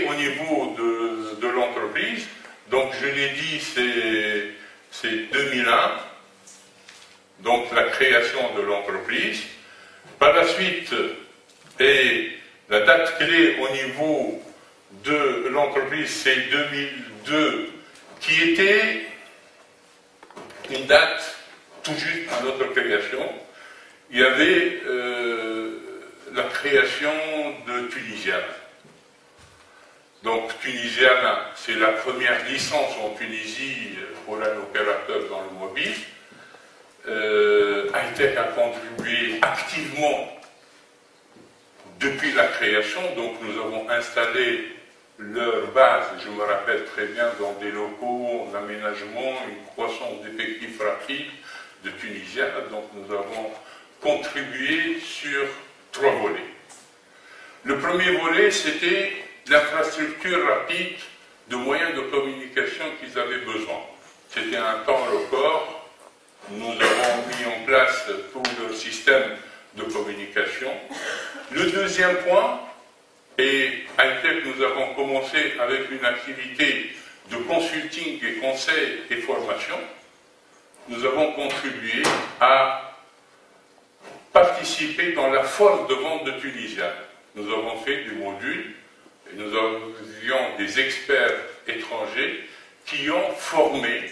Au niveau de l'entreprise, donc je l'ai dit, c'est 2001, donc la création de l'entreprise. Par la suite, et la date clé au niveau de l'entreprise, c'est 2002, qui était une date tout juste à notre création. Il y avait la création de Tunisiana. Donc Tunisiana, c'est la première licence en Tunisie pour un opérateur dans le mobile. Hightech a contribué activement depuis la création, donc nous avons installé leur base, je me rappelle très bien, dans des locaux, en aménagement, une croissance d'effectifs rapide de Tunisiana, donc nous avons contribué sur 3 volets. Le premier volet, c'était l'infrastructure rapide de moyens de communication qu'ils avaient besoin. C'était un temps record. Nous avons mis en place tout le système de communication. Le deuxième point, et à Hightech, nous avons commencé avec une activité de consulting et conseil et formation. Nous avons contribué à participer dans la force de vente de Tunisiana. Nous avons fait des modules et nous avions des experts étrangers qui ont formé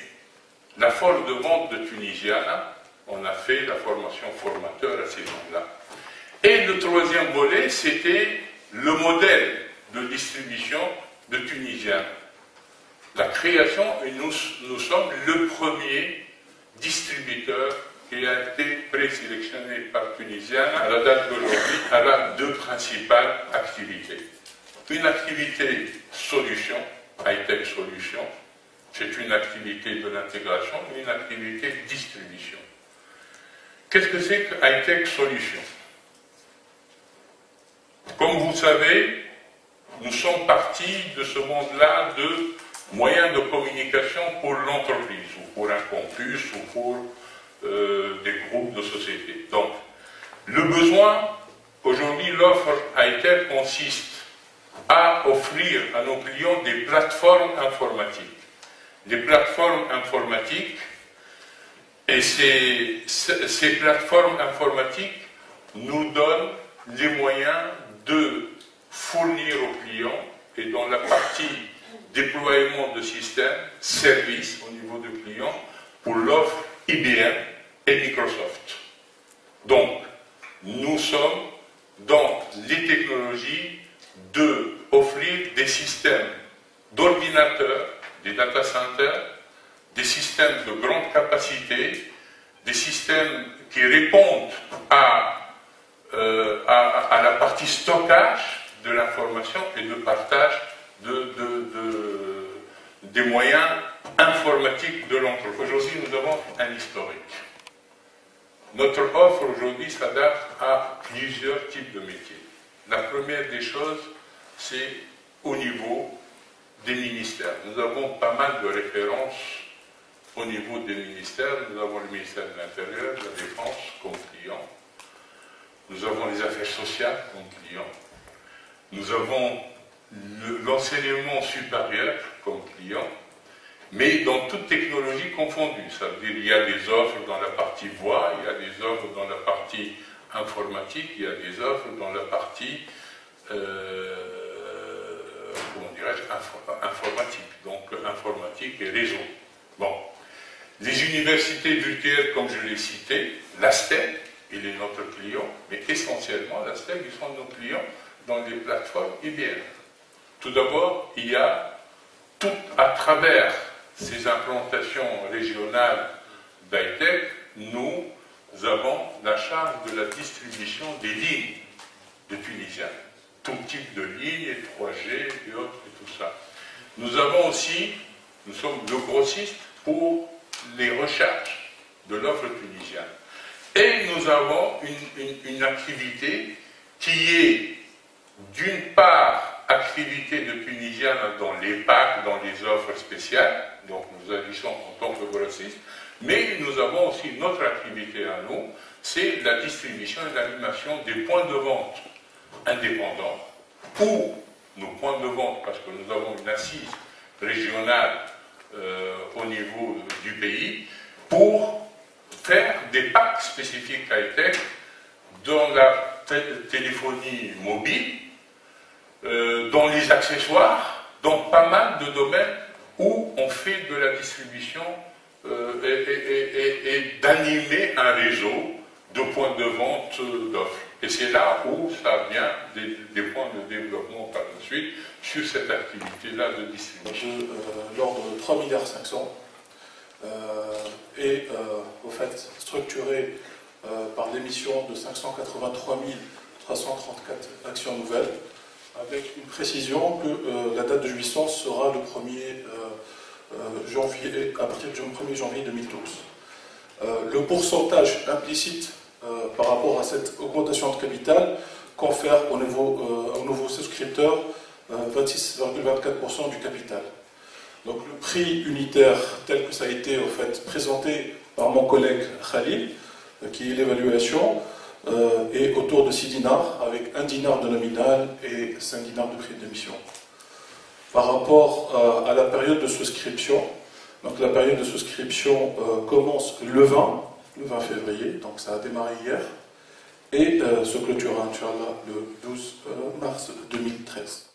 la force de vente de Tunisiana. On a fait la formation formateur à ces gens-là. Et le troisième volet, c'était le modèle de distribution de Tunisiana. La création, et nous sommes le premier distributeur qui a été présélectionné par Tunisiana. À la date d'aujourd'hui, elle a 2 principales activités. Une activité solution, Hightech Solution, c'est une activité de l'intégration, et une activité distribution. Qu'est-ce que c'est que Hightech Solution? Comme vous savez, nous sommes partis de ce monde-là de moyens de communication pour l'entreprise, ou pour un campus, ou pour des groupes de sociétés. Donc, le besoin, aujourd'hui, l'offre Hightech consiste à offrir à nos clients des plateformes informatiques. Des plateformes informatiques, et ces plateformes informatiques nous donnent les moyens de fournir aux clients, et dans la partie déploiement de systèmes, services au niveau du client, pour l'offre IBM et Microsoft. Donc, nous sommes dans les technologies d'offrir des systèmes d'ordinateurs, des data centers, des systèmes de grande capacité, des systèmes qui répondent à la partie stockage de l'information et de partage des moyens informatiques de l'entreprise. Aujourd'hui, nous avons un historique. Notre offre aujourd'hui s'adapte à plusieurs types de métiers. La première des choses, c'est au niveau des ministères. Nous avons pas mal de références au niveau des ministères. Nous avons le ministère de l'Intérieur, de la Défense comme client. Nous avons les affaires sociales comme client. Nous avons l'enseignement supérieur comme client, mais dans toute technologie confondue. Ça veut dire qu'il y a des offres dans la partie voix, il y a des offres dans la partie informatique, il y a des offres dans la partie comment dirais-je, informatique, donc informatique et réseau. Bon. Les universités virtuelles, comme je l'ai cité, l'ASTEC, il est notre client, mais essentiellement, l'ASTEC, ils sont nos clients dans les plateformes IBM. Tout d'abord, il y a tout à travers ces implantations régionales d'Hightech, nous avons la charge de la distribution des lignes de Tunisiana. Tout type de lignes, 3G et autres et tout ça. Nous avons aussi, nous sommes le grossiste pour les recharges de l'offre tunisienne. Et nous avons une activité qui est d'une part activité de Tunisiens dans les packs, dans les offres spéciales, donc nous agissons en tant que grossistes, mais nous avons aussi notre activité à nous, c'est la distribution et l'animation des points de vente indépendants, ou nos points de vente, parce que nous avons une assise régionale au niveau du pays, pour faire des packs spécifiques high-tech dans la téléphonie mobile, dans les accessoires, dans pas mal de domaines où on fait de la distribution et d'animer un réseau de points de vente d'offres. Et c'est là où ça vient des points de développement par la suite sur cette activité-là de distribution. L'ordre de 3,5 milliards et au fait structuré par l'émission de 583 334 actions nouvelles, avec une précision que la date de jouissance sera le 1er janvier, à partir du 1er janvier 2012. Le pourcentage implicite par rapport à cette augmentation de capital confère au nouveau souscripteur 26,24% du capital. Donc le prix unitaire tel que ça a été au fait présenté par mon collègue Khalil, qui est l'évaluation, est autour de 6 dinars, avec 1 dinar de nominal et 5 dinars de prix d'émission. Par rapport à la période de souscription, donc la période de souscription commence le 20 février, donc ça a démarré hier, et se clôturera, Inch'Allah, le 12 mars 2013.